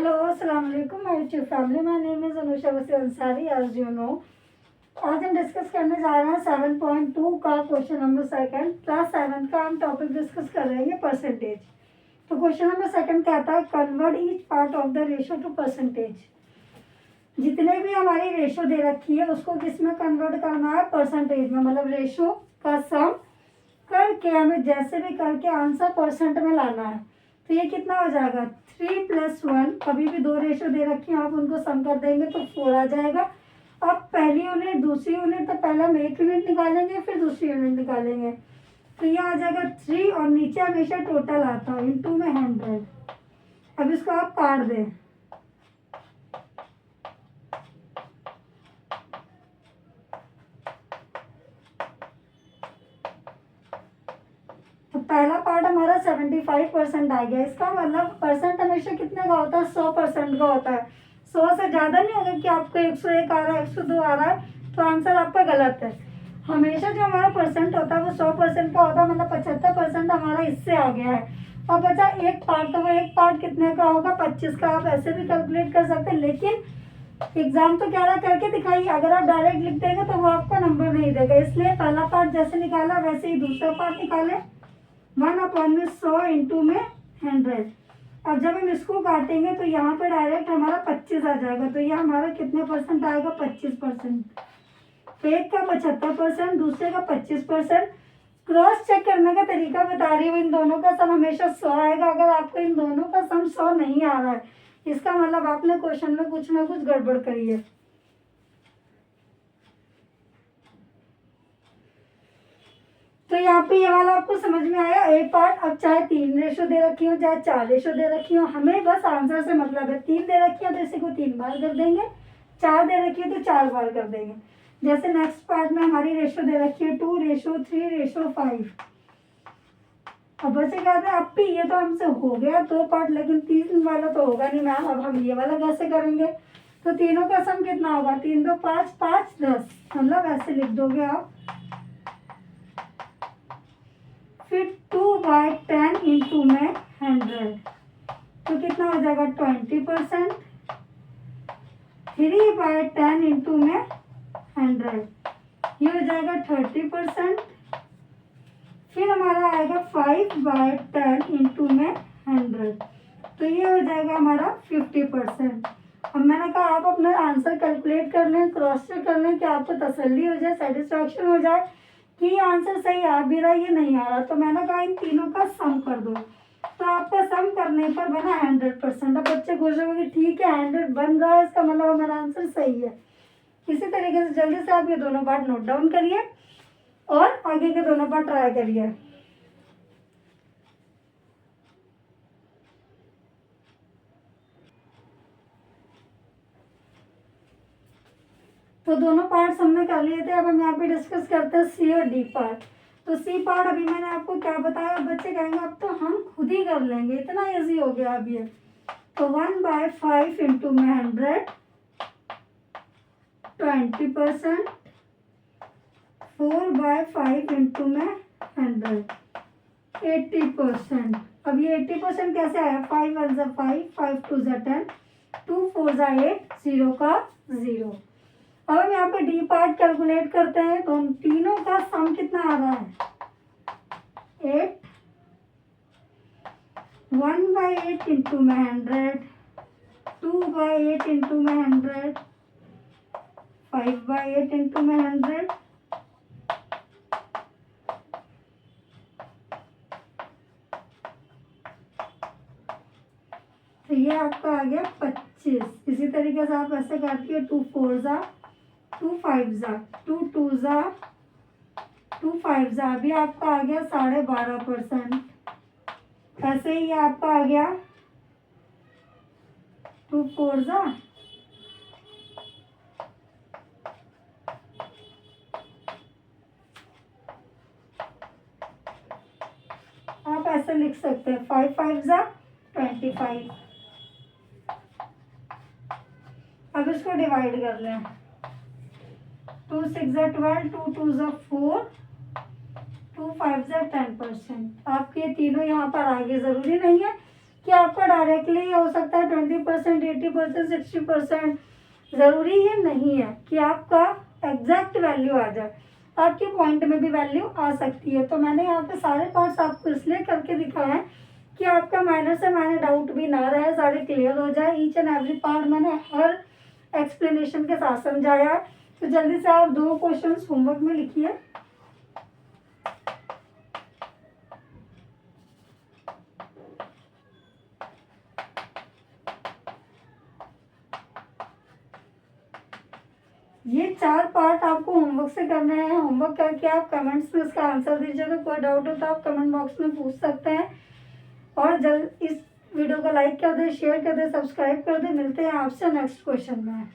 Hello अस्सलाम वालेकुम my YouTube family, my name is Anusha वसी अंसारी। एज यू नो, आज हम डिस्कस करने जा रहे हैं 7.2 का क्वेश्चन नंबर सेकंड, क्लास 7 का हम टॉपिक डिस्कस कर रहे हैं परसेंटेज। तो क्वेश्चन नंबर सेकंड कहता है convert each part of the ratio two percentage. जितने भी हमारी रेशो दे रखी है उसको किस में कन्वर्ट करना है? परसेंटेज में। मतलब रेशो का सम करके हमें जैसे भी करके आंसर परसेंट में लाना है। तो ये कितना हो जाएगा? 3 + 1। कभी भी दो रेशो दे रखी है, आप उनको सम कर देंगे तो 4 आ जाएगा। अब पहली यूनिट दूसरी यूनिट, तो पहले हम एक यूनिट निकालेंगे फिर दूसरी यूनिट निकालेंगे। तो ये आ जाएगा 3 और नीचे हमेशा टोटल आता है इंटू में 100। अब इसको आप काट दें। तो पहला पार्ट हमारा 75% आ गया। इसका मतलब परसेंट हमेशा कितने का होता है? 100% का होता है। 100 से ज़्यादा नहीं होगा कि आपको 101 आ रहा है, 102 आ रहा है तो आंसर आपका गलत है। हमेशा जो हमारा परसेंट होता है वो 100% का होता है। मतलब 75% हमारा इससे आ गया है। और बचा एक पार्ट, तो वो एक पार्ट कितने का होगा? 25 का। आप ऐसे भी कैलकुलेट कर सकते हैं, लेकिन एग्जाम तो क्या रहा करके दिखाइए। अगर आप डायरेक्ट लिख देंगे तो वो आपको नंबर नहीं देगा, इसलिए पहला पार्ट जैसे निकाला वैसे ही दूसरा पार्ट निकाले। 1/100 इंटू में 100। अब जब हम इसको काटेंगे तो यहाँ पे डायरेक्ट हमारा 25 आ जाएगा। तो ये हमारा कितने परसेंट आएगा? 25%। तो एक का 75%, दूसरे का 25%। क्रॉस चेक करने का तरीका बता रही हूँ। इन दोनों का सम हमेशा 100 आएगा। अगर आपको इन दोनों का सम 100 नहीं आ रहा है, इसका मतलब आपने क्वेश्चन में कुछ ना कुछ गड़बड़ करी है। तो यहाँ पे ये वाला आपको समझ में आया? ए पार्ट। अब चाहे 3 रेशो दे रखी हो चाहे 4 रेशो दे रखी हो, हमें बस आंसर से मतलब है। 3 दे रखी है तो इसी को 3 बार कर देंगे, 4 दे रखी है तो 4 बार कर देंगे। जैसे नेक्स्ट पार्ट में हमारी रेशो दे रखी है 2:3:5। अब बच्चे कहते हैं अब भी ये तो हमसे हो गया 2 पार्ट, लेकिन 3 वाला तो होगा नहीं मैम, अब हम ये वाला कैसे करेंगे? तो तीनों का सम कितना होगा? 3 2 5 5 10। मतलब ऐसे लिख दोगे आप। फिर 2/10 इंटू में 100, तो कितना हो जाएगा? 20%। 3/10 इंटू में 100, ये हो जाएगा 30%। फिर हमारा आएगा 5/10 इंटू में 100, तो ये हो जाएगा हमारा 50%। अब मैंने कहा आप अपना आंसर कैलकुलेट कर लें, क्रॉस चेक कर लें कि आपको तसल्ली हो जाए, सेटिस्फैक्शन हो जाए कि ये आंसर सही आ भी रहा है, ये नहीं आ रहा। तो मैंने कहा इन तीनों का सम कर दो। तो आपका सम करने पर बना 100%। अब बच्चे खुश हो गए, ठीक है 100 बन रहा है, इसका मतलब हमारा आंसर सही है। इसी तरीके से जल्दी से आप ये दोनों पार्ट नोट डाउन करिए और आगे के दोनों पार्ट ट्राई करिए। तो दोनों पार्ट्स हमने कर लिए थे। अब हम यहाँ पे डिस्कस करते हैं सी और डी पार्ट। तो सी पार्ट अभी मैंने आपको क्या बताया, बच्चे कहेंगे अब तो हम खुद ही कर लेंगे, इतना इजी हो गया अब ये। तो 1/5 इंटू में 100, 20%। 4/5 इंटू में 100, 80%। अब ये 80% कैसे आया? 5 1 ज़ा 5, 5 2 ज़ा 10, 2 4 ज़ा 8, 0 का 0। अब हम यहाँ पे डी पार्ट कैलकुलेट करते हैं। तो तीनों का सम कितना आ रहा है? 8। 1/8 इंटू में 100, 2/8 इंटू में 100, 5/8 इंटू में 100। तो ये आपका आ गया 25। इसी तरीके से आप ऐसे काटिए 2 4 ज़ा, 2 5 ज़ा, 2 2 ज़ा, 2 5 ज़ा, अभी आपका आ गया 12.5%। ऐसे ही आपका आ गया 2 4 ज़ा, आप ऐसे लिख सकते हैं 5 5 ज़ा 25। अब इसको डिवाइड कर लें। 2 6 ज़ा 12, 2 2 ज़ा 4, 2 5 ज़ा 10%। आपके तीनों यहाँ पर आगे ज़रूरी नहीं है, कि आपका डायरेक्टली हो सकता है 20%, 80%, 60%। ज़रूरी ये नहीं है कि आपका एग्जैक्ट वैल्यू आ जाए, आपके पॉइंट में भी वैल्यू आ सकती है। तो मैंने यहाँ पे सारे पार्ट्स आपको इसलिए करके दिखाया है कि आपका माइनर से माइनर डाउट भी ना रहे, सारे क्लियर हो जाए। ईच एंड एवरी पार्ट मैंने हर एक्सप्लेनेशन के साथ समझाया। तो जल्दी से आप 2 क्वेश्चन होमवर्क में लिखिए। ये 4 पार्ट आपको होमवर्क से करने हैं। होमवर्क करके आप कमेंट्स में इसका आंसर दीजिएगा। कोई डाउट हो तो आप कमेंट बॉक्स में पूछ सकते हैं। और जल्द इस वीडियो को लाइक कर दे, शेयर कर दे, सब्सक्राइब कर दे। मिलते हैं आपसे नेक्स्ट क्वेश्चन में।